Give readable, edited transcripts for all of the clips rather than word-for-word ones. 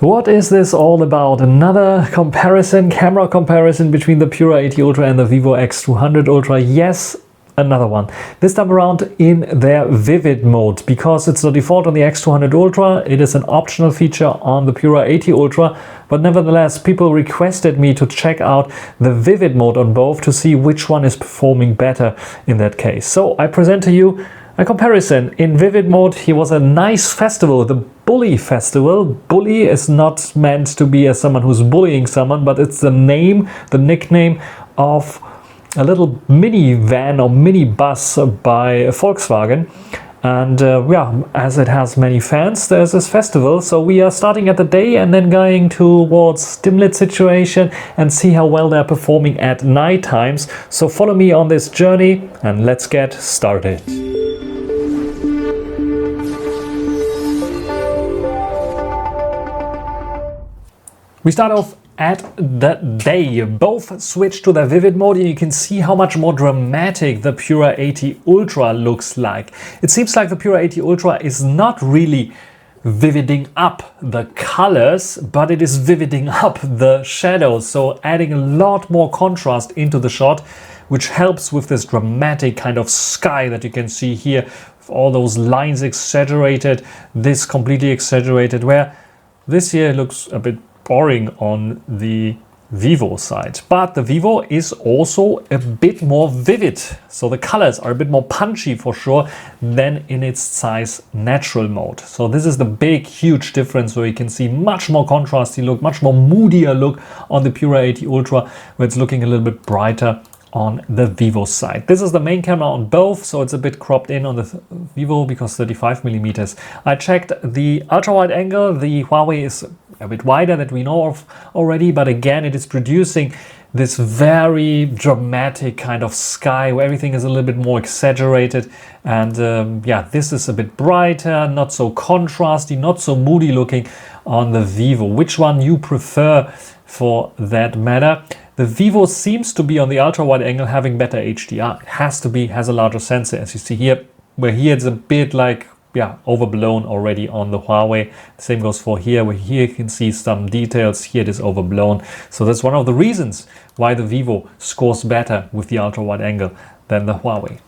What is this all about? Another camera comparison between the Pura 80 Ultra and the Vivo X200 Ultra. Yes, another one. This time around in their vivid mode, because it's the default on the X200 Ultra. It is an optional feature on the Pura 80 Ultra, but nevertheless people requested me to check out the vivid mode on both to see which one is performing better in that case. So I present to you a comparison. In vivid mode, here was a nice festival, the Bully Festival. Bully is not meant to be as someone who's bullying someone, but it's the name, the nickname of a little minivan or mini bus by Volkswagen. And yeah, as it has many fans, there's this festival. So we are starting at the day and then going towards dim lit situation and see how well they're performing at night times. So follow me on this journey and let's get started. We start off at the day. Both switch to the vivid mode and you can see how much more dramatic the Pura 80 Ultra looks like. It seems like the Pura 80 Ultra is not really vividing up the colors, but it is vividing up the shadows, so adding a lot more contrast into the shot, which helps with this dramatic kind of sky that you can see here. All those lines exaggerated, this completely exaggerated, where this here looks a bit boring on the Vivo side, but the Vivo is also a bit more vivid, so the colors are a bit more punchy for sure than in its ZEISS natural mode. So this is the big huge difference, where you can see much more contrasty look, much more moodier look on the Pura 80 Ultra, where it's looking a little bit brighter on the Vivo side. This is the main camera on both, so it's a bit cropped in on the Vivo because 35mm. I checked the ultra wide angle. The Huawei is a bit wider, that we know of already, but again it is producing this very dramatic kind of sky where everything is a little bit more exaggerated, and yeah, this is a bit brighter, not so contrasty, not so moody looking on the Vivo. Which one you prefer for that matter? The Vivo seems to be on the ultra wide angle having better HDR. It has to be, has a larger sensor, as you see here, where here it's a bit like, yeah, overblown already on the Huawei. The same goes for here, where here you can see some details. Here it is overblown. So that's one of the reasons why the Vivo scores better with the ultra wide angle than the Huawei.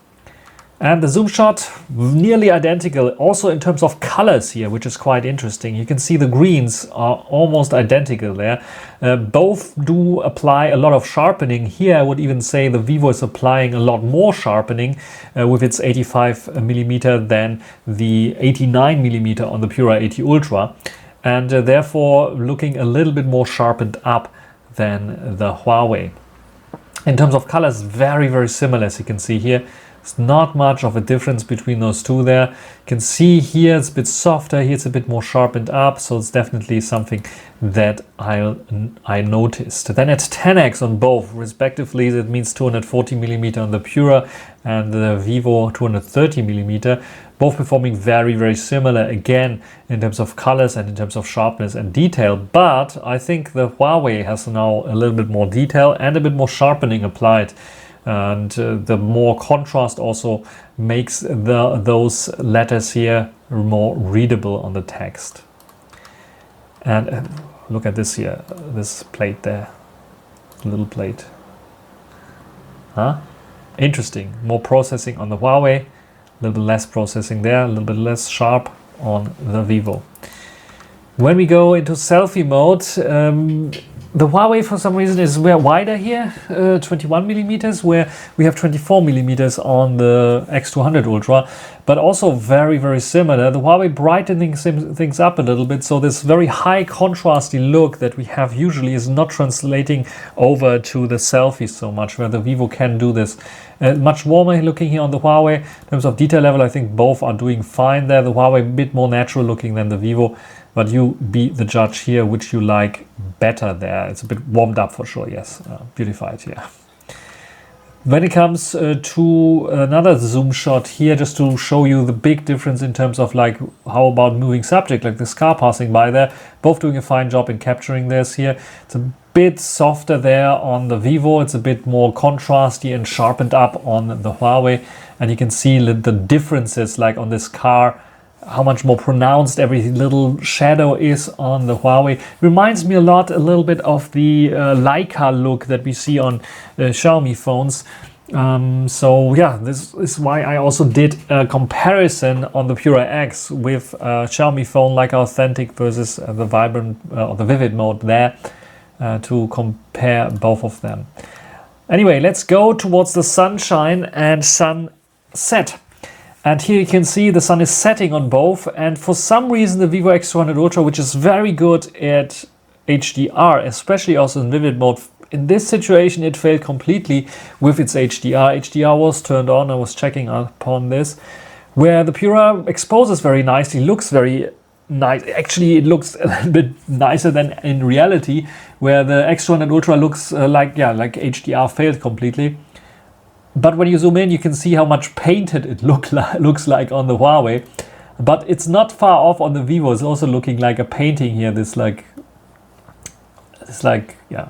And the zoom shot, nearly identical, also in terms of colors here, which is quite interesting. You can see the greens are almost identical there. Both do apply a lot of sharpening. Here I would even say the Vivo is applying a lot more sharpening with its 85mm than the 89mm on the Pura 80 Ultra. And therefore looking a little bit more sharpened up than the Huawei. In terms of colors, very, very similar, as you can see here. It's not much of a difference between those two there. You can see here it's a bit softer, here it's a bit more sharpened up, so it's definitely something that I noticed. Then at 10x on both, respectively, that means 240mm on the Pura and the Vivo 230mm, both performing very, very similar, again, in terms of colors and in terms of sharpness and detail. But I think the Huawei has now a little bit more detail and a bit more sharpening applied. And the more contrast also makes those letters here more readable on the text. And look at this here, this plate there, little plate. Huh? Interesting. More processing on the Huawei, a little bit less processing there, a little bit less sharp on the Vivo. When we go into selfie mode, the Huawei for some reason is wider here, 21mm, where we have 24mm on the X200 Ultra, but also very, very similar. The Huawei brightening things up a little bit, so this very high contrasty look that we have usually is not translating over to the selfies so much, where the Vivo can do this. Much warmer looking here on the Huawei. In terms of detail level, I think both are doing fine there. The Huawei a bit more natural looking than the Vivo, but you be the judge here which you like better there. It's a bit warmed up for sure, yes, beautified, yeah. When it comes to another zoom shot here, just to show you the big difference in terms of like, how about moving subject, like this car passing by there, both doing a fine job in capturing this here. It's a bit softer there on the Vivo, it's a bit more contrasty and sharpened up on the Huawei, and you can see the differences like on this car how much more pronounced every little shadow is on the Huawei. Reminds me a little bit of the Leica look that we see on Xiaomi phones. So yeah, this is why I also did a comparison on the Pura X with Xiaomi phone Leica Authentic versus the Vibrant or the Vivid mode there, to compare both of them. Anyway, let's go towards the sunshine and sunset. And here you can see the sun is setting on both, and for some reason the Vivo X200 Ultra, which is very good at HDR, especially also in Vivid mode, in this situation it failed completely with its HDR. HDR was turned on, I was checking upon this, where the Pura exposes very nicely, looks very nice. Actually, it looks a little bit nicer than in reality, where the X200 Ultra looks like HDR failed completely. But when you zoom in, you can see how much painted it looks like on the Huawei. But it's not far off on the Vivo. It's also looking like a painting here. Yeah.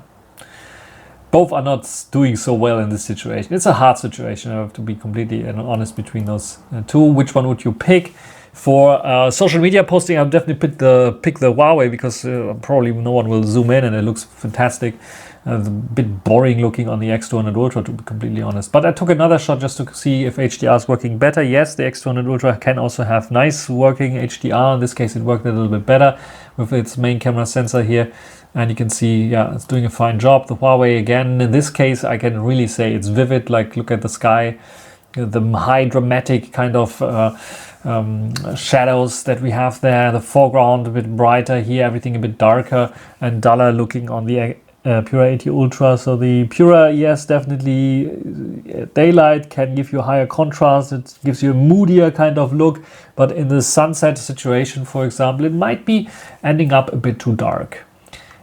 Both are not doing so well in this situation. It's a hard situation. I have to be completely honest between those two. Which one would you pick? For social media posting, I'll definitely pick the Huawei, because probably no one will zoom in and it looks fantastic. It's a bit boring looking on the X200 Ultra, to be completely honest. But I took another shot just to see if HDR is working better. Yes, the X200 Ultra can also have nice working HDR. In this case, it worked a little bit better with its main camera sensor here. And you can see, yeah, it's doing a fine job. The Huawei, again, in this case, I can really say it's vivid. Like, look at the sky, the high dramatic kind of shadows that we have there. The foreground a bit brighter here, everything a bit darker and duller looking on the Pura 80 Ultra. So the Pura, yes, definitely daylight can give you higher contrast. It gives you a moodier kind of look. But in the sunset situation, for example, it might be ending up a bit too dark.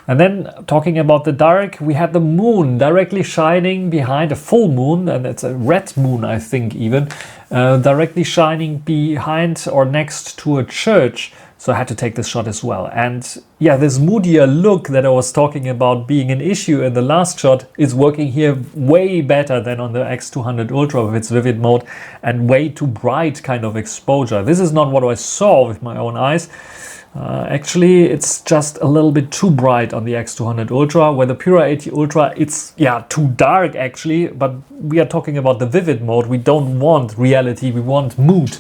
And then talking about the dark, we had the moon directly shining behind a full moon, and it's a red moon, I think, even directly shining behind or next to a church. So I had to take this shot as well. And yeah, this moodier look that I was talking about being an issue in the last shot is working here way better than on the X200 Ultra with its vivid mode and way too bright kind of exposure. This is not what I saw with my own eyes. Actually, it's just a little bit too bright on the X200 Ultra, where the Pura 80 Ultra, it's, yeah, too dark actually, but we are talking about the vivid mode. We don't want reality, we want mood.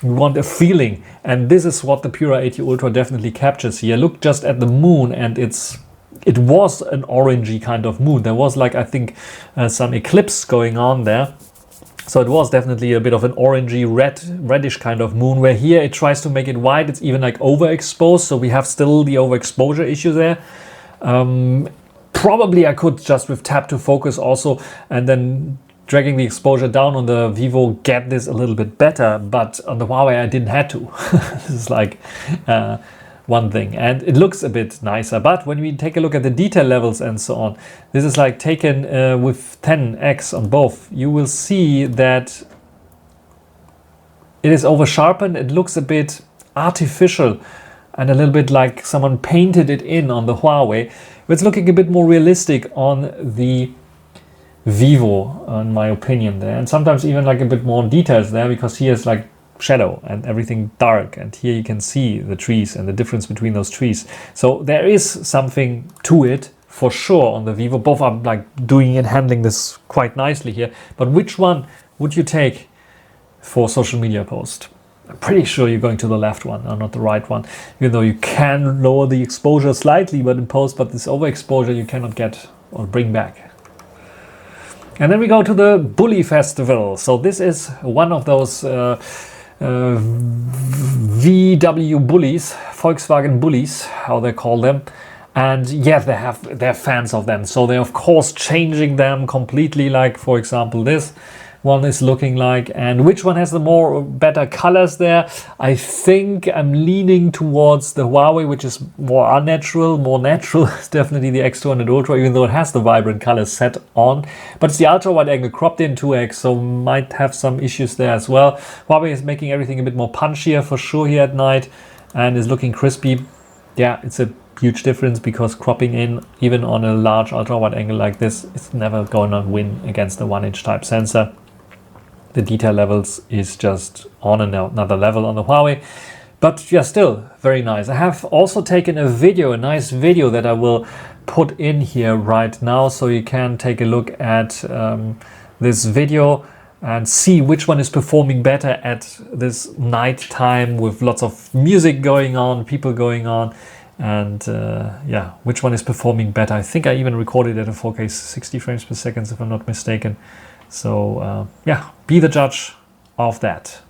We want a feeling, and this is what the Pura 80 Ultra definitely captures here. Look just at the moon, and it was an orangey kind of moon. There was, like, I think some eclipse going on there. So it was definitely a bit of an orangey reddish kind of moon, where here it tries to make it white. It's even like overexposed, so we have still the overexposure issue there. Probably I could just with tap to focus also, and then dragging the exposure down on the Vivo, get this a little bit better, but on the Huawei I didn't have to. This is like one thing, and it looks a bit nicer. But when we take a look at the detail levels and so on, this is like taken with 10x on both. You will see that it is over sharpened. It looks a bit artificial and a little bit like someone painted it in on the Huawei. It's looking a bit more realistic on the Vivo, in my opinion, there, and sometimes even like a bit more details there, because here's like shadow and everything dark, and here you can see the trees and the difference between those trees. So there is something to it for sure on the Vivo. Both are like doing and handling this quite nicely here. But which one would you take for social media post? I'm pretty sure you're going to the left one, or not the right one, even though you can lower the exposure slightly, but in post, but this overexposure you cannot get or bring back. And then we go to the Bully Festival. So this is one of those VW bullies, Volkswagen bullies, how they call them. And yeah, they're fans of them. So they're of course changing them completely, like for example this one is looking like. And which one has the better colors there? I think I'm leaning towards the Huawei, which is more unnatural. More natural is definitely the X200 Ultra, even though it has the vibrant colors set on. But it's the ultra wide angle cropped in 2x, so might have some issues there as well. Huawei is making everything a bit more punchier for sure here at night, and is looking crispy. Yeah, it's a huge difference, because cropping in even on a large ultra wide angle like this, it's never going to win against the 1-inch type sensor. The detail levels is just on another level on the Huawei. But yeah, still very nice. I have also taken a video, a nice video that I will put in here right now, so you can take a look at this video and see which one is performing better at this night time with lots of music going on, people going on, and yeah, which one is performing better. I think I even recorded at a 4K 60 frames per second, if I'm not mistaken. So yeah, be the judge of that.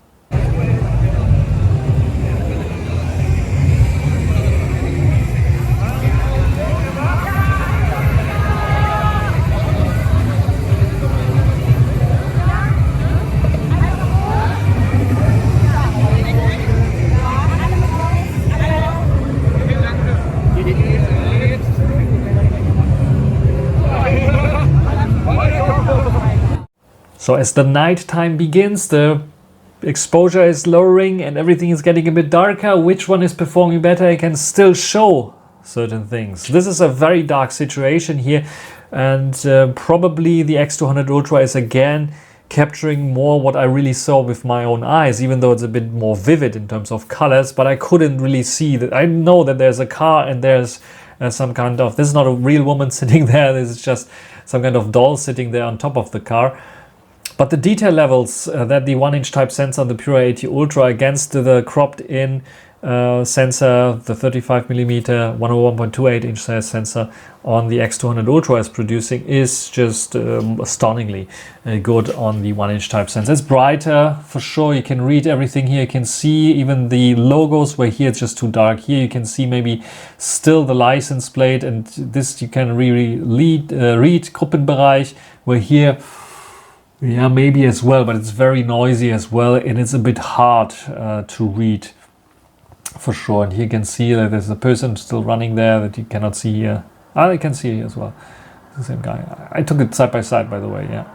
So as the night time begins, the exposure is lowering and everything is getting a bit darker. Which one is performing better? I can still show certain things. This is a very dark situation here, and probably the X200 Ultra is again capturing more what I really saw with my own eyes, even though it's a bit more vivid in terms of colors, but I couldn't really see that. I know that there's a car and there's some kind of, this is not a real woman sitting there, this is just some kind of doll sitting there on top of the car. But the detail levels that the 1-inch type sensor on the Pura 80 Ultra against the cropped in sensor, the 35mm 101.28 inch size sensor on the X200 Ultra is producing is just stunningly good on the 1-inch type sensor. It's brighter for sure. You can read everything here. You can see even the logos, where here it's just too dark. Here you can see maybe still the license plate, and this you can really read Gruppenbereich, where here, yeah, maybe as well, but it's very noisy as well, and it's a bit hard to read for sure. And here you can see that there's a person still running there that you cannot see here. Ah, you can see here as well. It's the same guy. I took it side by side, by the way, yeah.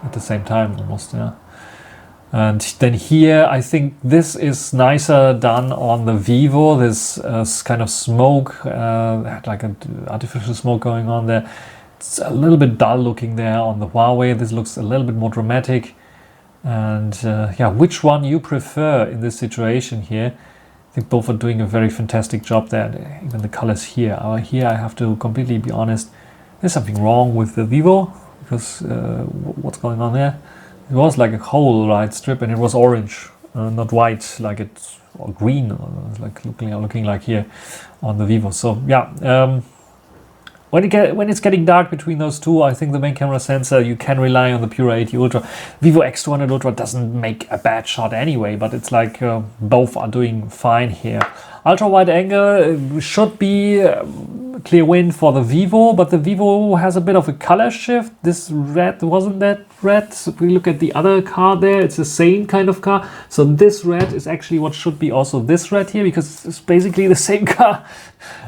At the same time almost, yeah. And then here, I think this is nicer done on the Vivo. This kind of smoke, like an artificial smoke going on there. It's a little bit dull looking there on the Huawei. This looks a little bit more dramatic. And yeah, which one you prefer in this situation here? I think both are doing a very fantastic job there. Even the colors here. Here I have to completely be honest. There's something wrong with the Vivo, because what's going on there? It was like a whole light strip, and it was orange, not white, like it's, or green, like looking like here on the Vivo. So yeah. When it's getting dark between those two, I think the main camera sensor, you can rely on the Pura 80 Ultra. Vivo X200 Ultra doesn't make a bad shot anyway, but it's like both are doing fine here. Ultra wide angle should be clear win for the Vivo, but the Vivo has a bit of a color shift. This red wasn't that red. So if we look at the other car there, it's the same kind of car. So this red is actually what should be also this red here, because it's basically the same car.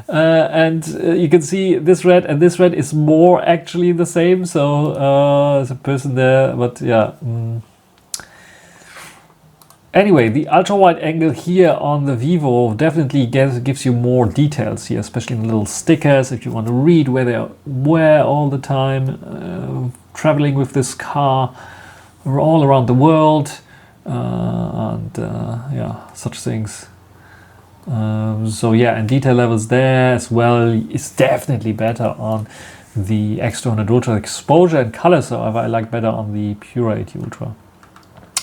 And you can see this red and this red is more actually the same. So there's a person there, but yeah. Anyway, the ultra wide angle here on the Vivo definitely gives you more details here, especially in the little stickers if you want to read where they are, where all the time, traveling with this car all around the world, and yeah, such things. So yeah, and detail levels there as well is definitely better on the X200 Ultra. Exposure and colors, however, I like better on the Pura 80 Ultra.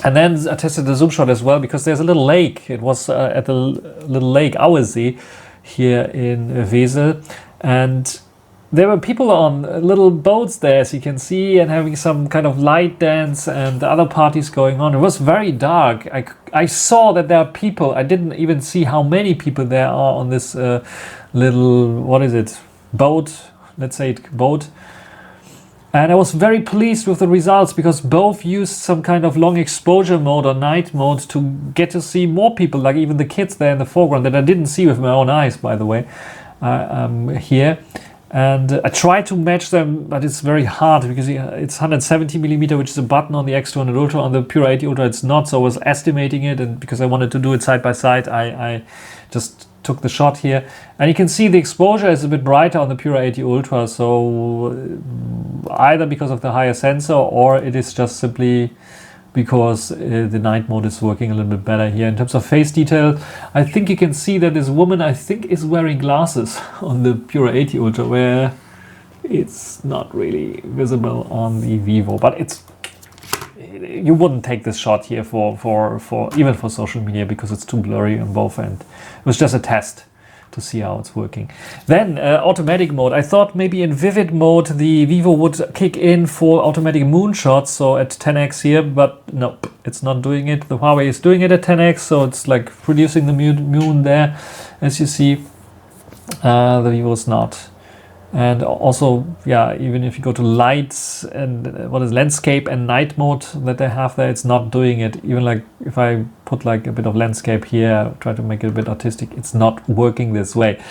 And then I tested the zoom shot as well, because there's a little lake. It was at the little lake Auesee here in Wesel, and there were people on little boats there, as you can see, and having some kind of light dance and other parties going on. It was very dark. I saw that there are people. I didn't even see how many people there are on this little, what is it, boat, let's say it, boat. And I was very pleased with the results, because both used some kind of long exposure mode or night mode to get to see more people, like even the kids there in the foreground that I didn't see with my own eyes, by the way, here. And I tried to match them, but it's very hard, because it's 170mm, which is a button on the X200 Ultra. On the Pura 80 Ultra it's not, so I was estimating it, and because I wanted to do it side by side, I just took the shot here. And you can see the exposure is a bit brighter on the Pura 80 Ultra, so either because of the higher sensor, or it is just simply because the night mode is working a little bit better here. In terms of face detail, I think you can see that this woman, I think, is wearing glasses on the Pura 80 Ultra, where it's not really visible on the Vivo, but you wouldn't take this shot here for even for social media, because it's too blurry on both ends. It was just a test to see how it's working. Then automatic mode. I thought maybe in vivid mode the Vivo would kick in for automatic moonshots, so at 10x here, but nope, it's not doing it. The Huawei is doing it at 10x, so it's like producing the moon there, as you see. The Vivo is not. And also, yeah, even if you go to lights and landscape and night mode that they have there, it's not doing it. Even like if I put like a bit of landscape here, try to make it a bit artistic, it's not working this way.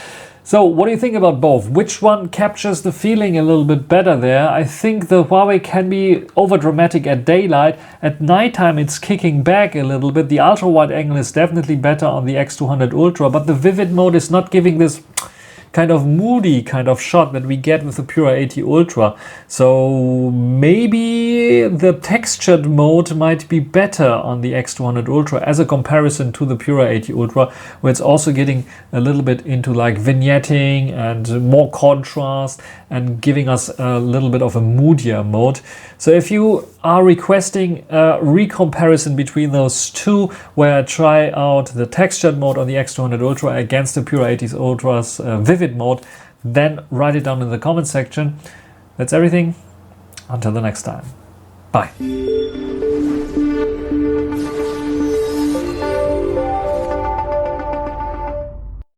So what do you think about both? Which one captures the feeling a little bit better there? I think the Huawei can be over dramatic at daylight. At nighttime it's kicking back a little bit. The ultra wide angle is definitely better on the X200 Ultra, but the vivid mode is not giving this kind of moody kind of shot that we get with the Pura 80 Ultra. So maybe the textured mode might be better on the X200 Ultra as a comparison to the Pura 80 Ultra, where it's also getting a little bit into like vignetting and more contrast and giving us a little bit of a moodier mode. So if you are requesting a recomparison between those two, where I try out the textured mode on the X200 Ultra against the Pura 80 Ultra's vivid mode, then write it down in the comment section. That's everything. Until the next time. Bye.